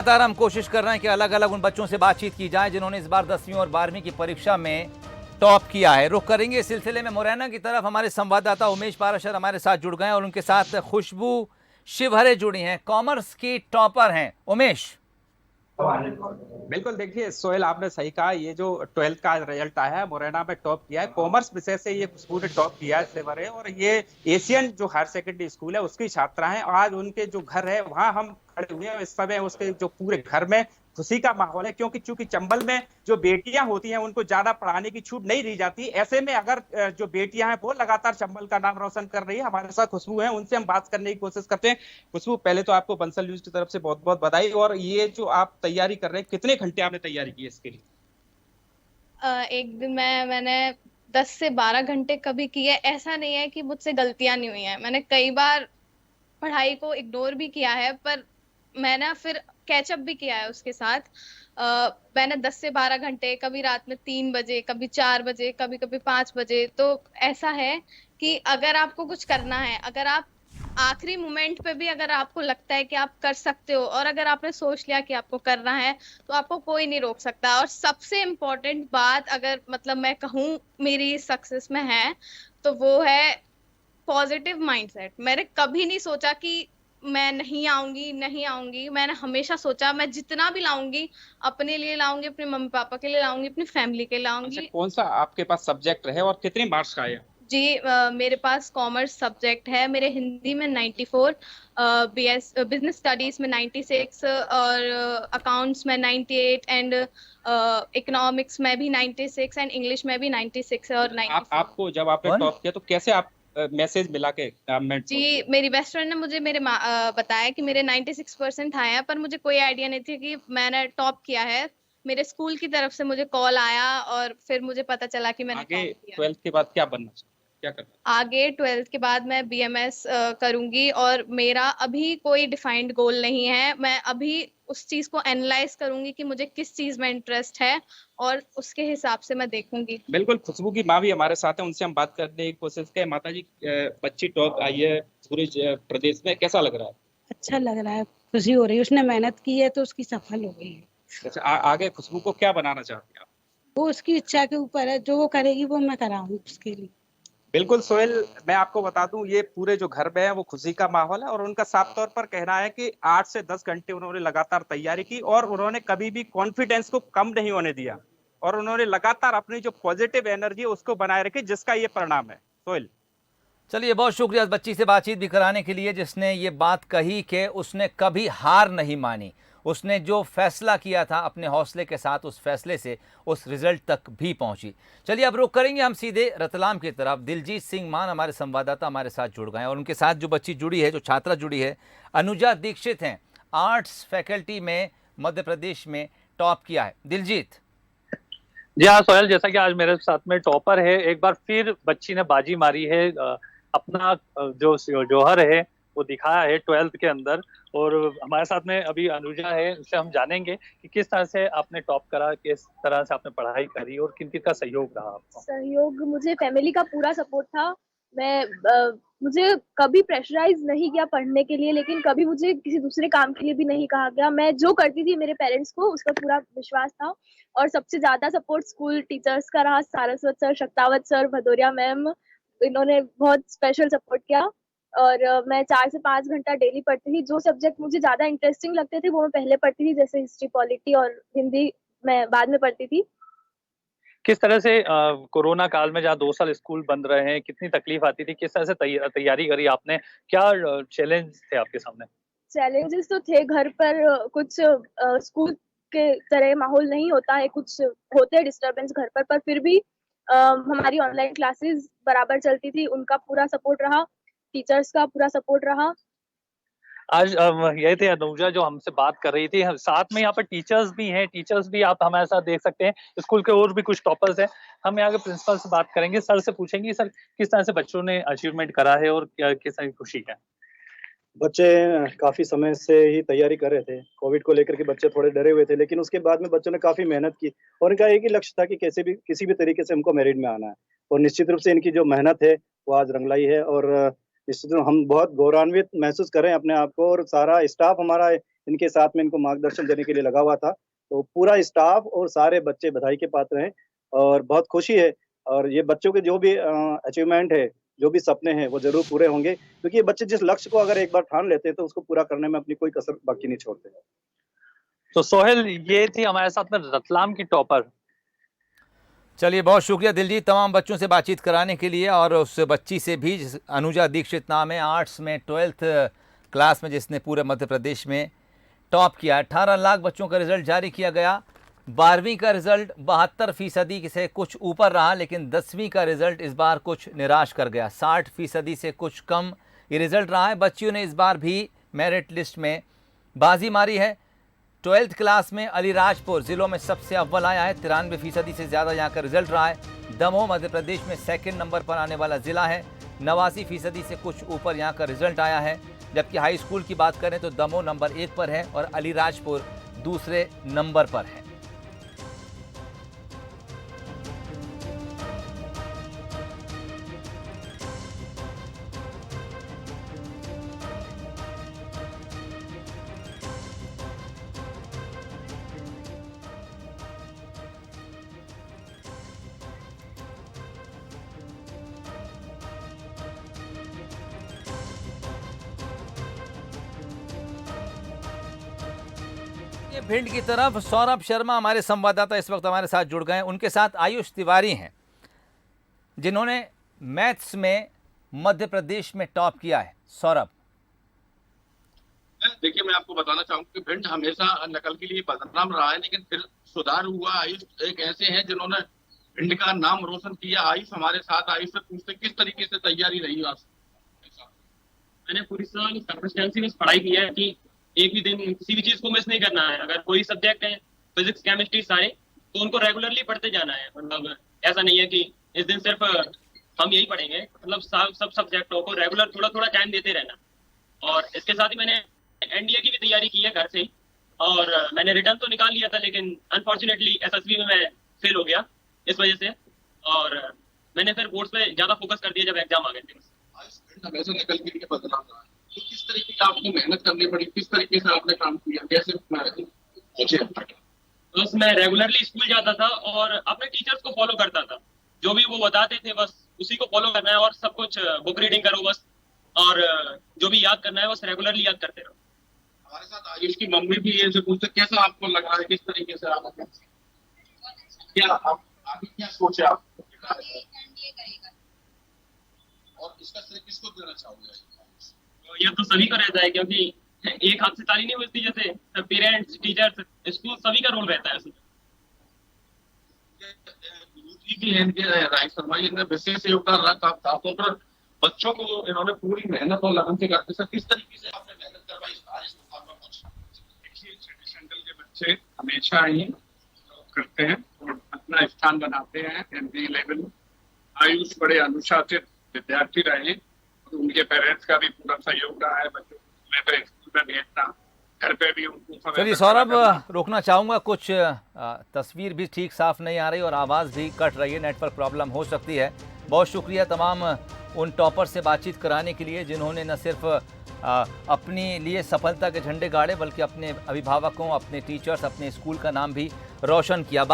लगातार हम कोशिश कर रहे हैं कि अलग अलग उन बच्चों से बातचीत की जाए जिन्होंने इस बार 10वीं और 12वीं की परीक्षा में टॉप किया है। रुख करेंगे इस सिलसिले में मुरैना की तरफ। हमारे संवाददाता उमेश पाराशर हमारे साथ जुड़ गए और उनके साथ खुशबू शिवहरे जुड़ी हैं, कॉमर्स की टॉपर हैं। उमेश। बिल्कुल, देखिए सोहेल, आपने सही कहा। ये जो 12th का रिजल्ट आया है, मुरैना में टॉप किया है कॉमर्स विषय से। ये खुशबू ने टॉप किया है शिवहरे, और ये एशियन जो हायर सेकेंडरी स्कूल है उसकी छात्रा है। आज उनके जो घर है वहां हम खड़े हुए हैं। इस समय उसके जो पूरे घर में खुशी का माहौल है, क्योंकि चूंकि चंबल में जो बेटियां होती हैं उनको ज्यादा पढ़ाने की छूट नहीं दी जाती। ऐसे में अगर जो बेटियां हैं वो लगातार चंबल का नाम रोशन कर रही है। हमारे साथ खुशबू है, उनसे हम बात करने की कोशिश करते हैं। खुशबू, पहले तो आपको बंसल न्यूज की तरफ से बहुत बहुत बधाई। और ये जो आप तैयारी कर रहे हैं, कितने घंटे आपने तैयारी की है इसके लिए? एक दिन मैंने 10 से 12 घंटे कभी किए। ऐसा नहीं है कि मुझसे गलतियां नहीं हुई हैं, मैंने कई बार पढ़ाई को इग्नोर भी किया है, पर मैंने फिर कैचअप भी किया है उसके साथ। मैंने 10 से 12 घंटे, कभी रात में 3 बजे, कभी 4 बजे, कभी कभी 5 बजे। तो ऐसा है कि अगर आपको कुछ करना है, अगर आप आखिरी मोमेंट पे भी अगर आपको लगता है कि आप कर सकते हो, और अगर आपने सोच लिया कि आपको करना है, तो आपको कोई नहीं रोक सकता। और सबसे इम्पोर्टेंट बात अगर मतलब मैं कहूँ मेरी सक्सेस में है, तो वो है पॉजिटिव माइंडसेट। मैंने कभी नहीं सोचा कि मैं नहीं आऊंगी, नहीं आऊंगी। मैंने हमेशा सोचा मैं जितना भी लाऊंगी, अपने लिए लाऊंगी, अपने मम्मी पापा के लिए लाऊंगी, अपनी फैमिली के लिए अच्छा, लाऊंगी। कौन सा आपके पास सब्जेक्ट रहे और कितने मार्क्स का आया? जी, मेरे पास कॉमर्स सब्जेक्ट है। मेरे हिंदी में 94, बिजनेस स्टडीज में 96, और अकाउंट्स में 98, एंड इकोनॉमिक्स में भी 96, एंड इंग्लिश में भी 96 और आप 94। आपको जब आपने कौन? टॉप किया तो कैसे आप मैसेज मिला के आपने जी, टॉप किया? मेरी बेस्ट फ्रेंड ने मुझे बताया कि मेरे 96% आए हैं, पर मुझे कोई आइडिया नहीं थी कि मैंने टॉप किया है। मेरे स्कूल की तरफ से मुझे कॉल आया और फिर मुझे पता चला कि मैंने आगे टॉप किया है। 12th के बाद क्या बनना चाहिए, क्या करना आगे 12th के बाद मैं बीएमएस करूंगी, और मेरा अभी कोई डिफाइंड गोल नहीं है। मैं अभी उस चीज को एनालाइज करूंगी कि मुझे किस चीज में इंटरेस्ट है, और उसके हिसाब से मैं देखूंगी। बिल्कुल, खुशबू की माँ भी हमारे साथ है, उनसे हम बात करने की कोशिश करें। माता जी, बच्ची टॉप आई है पूरे प्रदेश में, कैसा लग रहा है? अच्छा लग रहा है, खुशी हो रही है। उसने मेहनत की है तो उसकी सफल हो गई है। अच्छा, आगे खुशबू को क्या बनाना चाहती हैं आप? वो उसकी इच्छा के ऊपर है, जो वो करेगी वो मैं कराऊंगी उसके लिए। बिल्कुल सोहेल, मैं आपको बता दूं, ये पूरे जो घर में है वो खुशी का माहौल है। और उनका साफ तौर पर कहना है कि 8 से 10 घंटे उन्होंने लगातार तैयारी की, और उन्होंने कभी भी कॉन्फिडेंस को कम नहीं होने दिया, और उन्होंने लगातार अपनी जो पॉजिटिव एनर्जी है उसको बनाए रखी, जिसका ये परिणाम है। सोहेल, चलिए, बहुत शुक्रिया इस बच्ची से बातचीत भी कराने के लिए जिसने ये बात कही कि उसने कभी हार नहीं मानी। उसने जो फैसला किया था अपने हौसले के साथ, उस फैसले से उस रिजल्ट तक भी पहुंची। चलिए, अब रुक करेंगे हम सीधे रतलाम की तरफ। दिलजीत सिंह मान हमारे संवाददाता हमारे साथ जुड़ गए हैं और उनके साथ जो बच्ची जुड़ी है, जो छात्रा जुड़ी है, अनुजा दीक्षित हैं। आर्ट्स फैकल्टी में मध्य प्रदेश में टॉप किया है। दिलजीत। जी हाँ सोहेल, जैसा कि आज मेरे साथ में टॉपर है, एक बार फिर बच्ची ने बाजी मारी है। अपना जो जौहर है वो दिखाया है 12th के अंदर। और हमारे साथ में अभी अनुजा है, उससे हम जानेंगे कि किस तरह से आपने टॉप करा, किस तरह से आपने पढ़ाई करी और किन किन का सहयोग रहा आपको। सहयोग मुझे फैमिली का पूरा सपोर्ट था। मैं मुझे कभी प्रेशराइज नहीं किया पढ़ने के लिए, लेकिन कभी मुझे किसी दूसरे काम के लिए भी नहीं कहा गया। मैं जो करती थी मेरे पेरेंट्स को उस पर पूरा विश्वास था। और सबसे ज्यादा सपोर्ट स्कूल टीचर्स का रहा। Saraswat sir, Shaktawat sir, Bhadauria ma'am, इन्होंने बहुत स्पेशल सपोर्ट किया। और मैं 4 से 5 घंटा डेली पढ़ती थी। जो सब्जेक्ट मुझे ज्यादा इंटरेस्टिंग लगते थे वो मैं पहले पढ़ती थी, जैसे हिस्ट्री, पॉलिटी, और हिंदी मैं बाद में पढ़ती थी। किस तरह से कोरोना काल में जहाँ 2 साल स्कूल बंद रहे हैं, कितनी तकलीफ आती थी, किस तरह से तैयारी करी आपने, क्या चैलेंज थे आपके सामने? चैलेंजेस तो थे घर पर। कुछ स्कूल के तरह माहौल नहीं होता है, कुछ होते हैं डिस्टरबेंस घर पर फिर भी हमारी ऑनलाइन क्लासेस बराबर चलती थी। उनका पूरा सपोर्ट रहा, टीचर्स का पूरा सपोर्ट रहा। आज ये थे अनुजा जो हमसे बात कर रही थी। साथ में यहाँ पर टीचर्स भी हैं, टीचर्स भी आप हमारे साथ देख सकते हैं। स्कूल के और भी कुछ टॉपर्स हैं। हम यहाँ के प्रिंसिपल से बात करेंगे, सर से पूछेंगे सर किस तरह से बच्चों ने अचीवमेंट करा है और क्या किस तरह की खुशी है। बच्चे काफी समय से ही तैयारी कर रहे थे। कोविड को लेकर के बच्चे थोड़े डरे हुए थे, लेकिन उसके बाद में बच्चों ने काफी मेहनत की और इनका एक ही लक्ष्य था कि कैसे भी किसी भी तरीके से हमको मेरिट में आना है। और निश्चित रूप से इनकी जो मेहनत है वो आज रंग लाई है। और निश्चित रूप हम बहुत गौरवान्वित महसूस कर रहे हैं अपने आप को, और सारा स्टाफ हमारा इनके साथ में इनको मार्गदर्शन देने के लिए लगा हुआ था। तो पूरा स्टाफ और सारे बच्चे बधाई के पात्र हैं और बहुत खुशी है और ये बच्चों के जो भी अचीवमेंट है, जो भी सपने हैं, वो ज़रूर पूरे होंगे क्योंकि ये बच्चे जिस लक्ष्य को अगर एक बार ठान लेते हैं, तो उसको पूरा करने में अपनी कोई कसर बाकी नहीं छोड़ते। तो सोहेल, ये थी हमारे साथ में रतलाम की टॉपर। चलिए, बहुत शुक्रिया दिलजीत तमाम बच्चों से बातचीत कराने के लिए। और उस बच्ची से भी, अनुजा दीक्षित नाम है, आर्ट्स में 12th क्लास में, जिसने पूरे मध्य प्रदेश में टॉप किया। 18 लाख बच्चों का रिजल्ट जारी किया गया। 12वीं का रिजल्ट 72% से कुछ ऊपर रहा, लेकिन 10वीं का रिजल्ट इस बार कुछ निराश कर गया। 60% से कुछ कम ये रिजल्ट रहा है। बच्चियों ने इस बार भी मेरिट लिस्ट में बाजी मारी है। 12th क्लास में अलीराजपुर ज़िलों में सबसे अव्वल आया है। 93% से ज़्यादा यहाँ का रिजल्ट रहा है। दमोह मध्य प्रदेश में सेकंड नंबर पर आने वाला ज़िला है। 89% से कुछ ऊपर यहाँ का रिजल्ट आया है। जबकि हाई स्कूल की बात करें तो दमोह नंबर 1 पर है और अलीराजपुर दूसरे नंबर पर है। ये भिंड की तरफ सौरभ शर्मा हमारे संवाददाता इस वक्त हमारे साथ जुड़ गए हैं। उनके साथ आयुष तिवारी हैं, जिन्होंने मैथ्स में मध्य प्रदेश में टॉप किया है। सौरभ, देखिए, मैं आपको बताना चाहूंगा कि भिंड हमेशा नकल के लिए बदनाम रहा है, लेकिन फिर सुधार हुआ। आयुष एक ऐसे हैं जिन्होंने भिंड का नाम रोशन किया। आयुष हमारे साथ, आयुष से पूछते किस तरीके से तैयारी रही आप? मैंने पूरी साल कंसिस्टेंसी में पढ़ाई की है कि एक भी दिन किसी भी चीज को मिस नहीं करना है। अगर कोई सब्जेक्ट है, फिजिक्स, केमिस्ट्री सारे, तो उनको रेगुलरली पढ़ते जाना है। मतलब ऐसा नहीं है कि इस दिन सिर्फ हम यही पढ़ेंगे। मतलब सब सब्जेक्टों को रेगुलर थोड़ा थोड़ा टाइम देते रहना। और इसके साथ ही मैंने एनडीए की भी तैयारी की है घर से ही, और मैंने रिटर्न तो निकाल लिया था, लेकिन अनफॉर्चुनेटली एसएसबी में मैं फेल हो गया इस वजह से। और मैंने फिर बोर्ड्स पे ज्यादा फोकस कर दिया जब एग्जाम आ गए थे। हमेशा निकल के लिए बदनाम रहा है, तो किस तरीके की आपको मेहनत करनी पड़ी? किस तरीके से आपने काम किया? कैसे बस मैं रेगुलरली स्कूल जाता था और अपने टीचर्स को फॉलो करता था। जो भी वो बताते थे बस उसी को फॉलो करना है, और सब कुछ बुक रीडिंग करो बस, और जो भी याद करना है बस रेगुलरली याद करते रहो। हमारे साथ आयुष की मम्मी भी है, जो पूछते कैसा आपको लग रहा है, किस तरीके से आप क्या आप आगे क्या सोचे आप? और इसका श्रेय किसको देना चाहोगे? ये तो सभी को रहता है, क्योंकि एक हाथ से ताली नहीं बजती। जैसे पेरेंट्स, टीचर्स, स्कूल, सभी का रोल रहता है उसमें। गुरुजी भी हैं राइट शर्मा, इन्होंने विशेष योगदान रखा खासतौर पर बच्चों को। इन्होंने पूरी मेहनत और लगन से करते। सर, किस तरीके से आपने मेहनत करवाई इस मुकाम पर पहुंचने? देखिए, सेंट्रल के बच्चे हमेशा ही करते हैं और अपना स्थान बनाते हैं एमपी लेवल। आयुष बड़े अनुशासित विद्यार्थी रहे, उनके पेरेंट्स का भी पूरा सहयोग रहा है बच्चों को मैं स्कूल में भेजना, घर पे भी उनको। चलिए सौरभ, रोकना चाहूँगा, कुछ तस्वीर भी ठीक साफ नहीं आ रही और आवाज़ भी कट रही है, नेट पर प्रॉब्लम हो सकती है। बहुत शुक्रिया तमाम उन टॉपर से बातचीत कराने के लिए, जिन्होंने न सिर्फ अपने लिए सफलता के झंडे गाड़े, बल्कि अपने अभिभावकों, अपने टीचर्स, अपने स्कूल का नाम भी रोशन किया।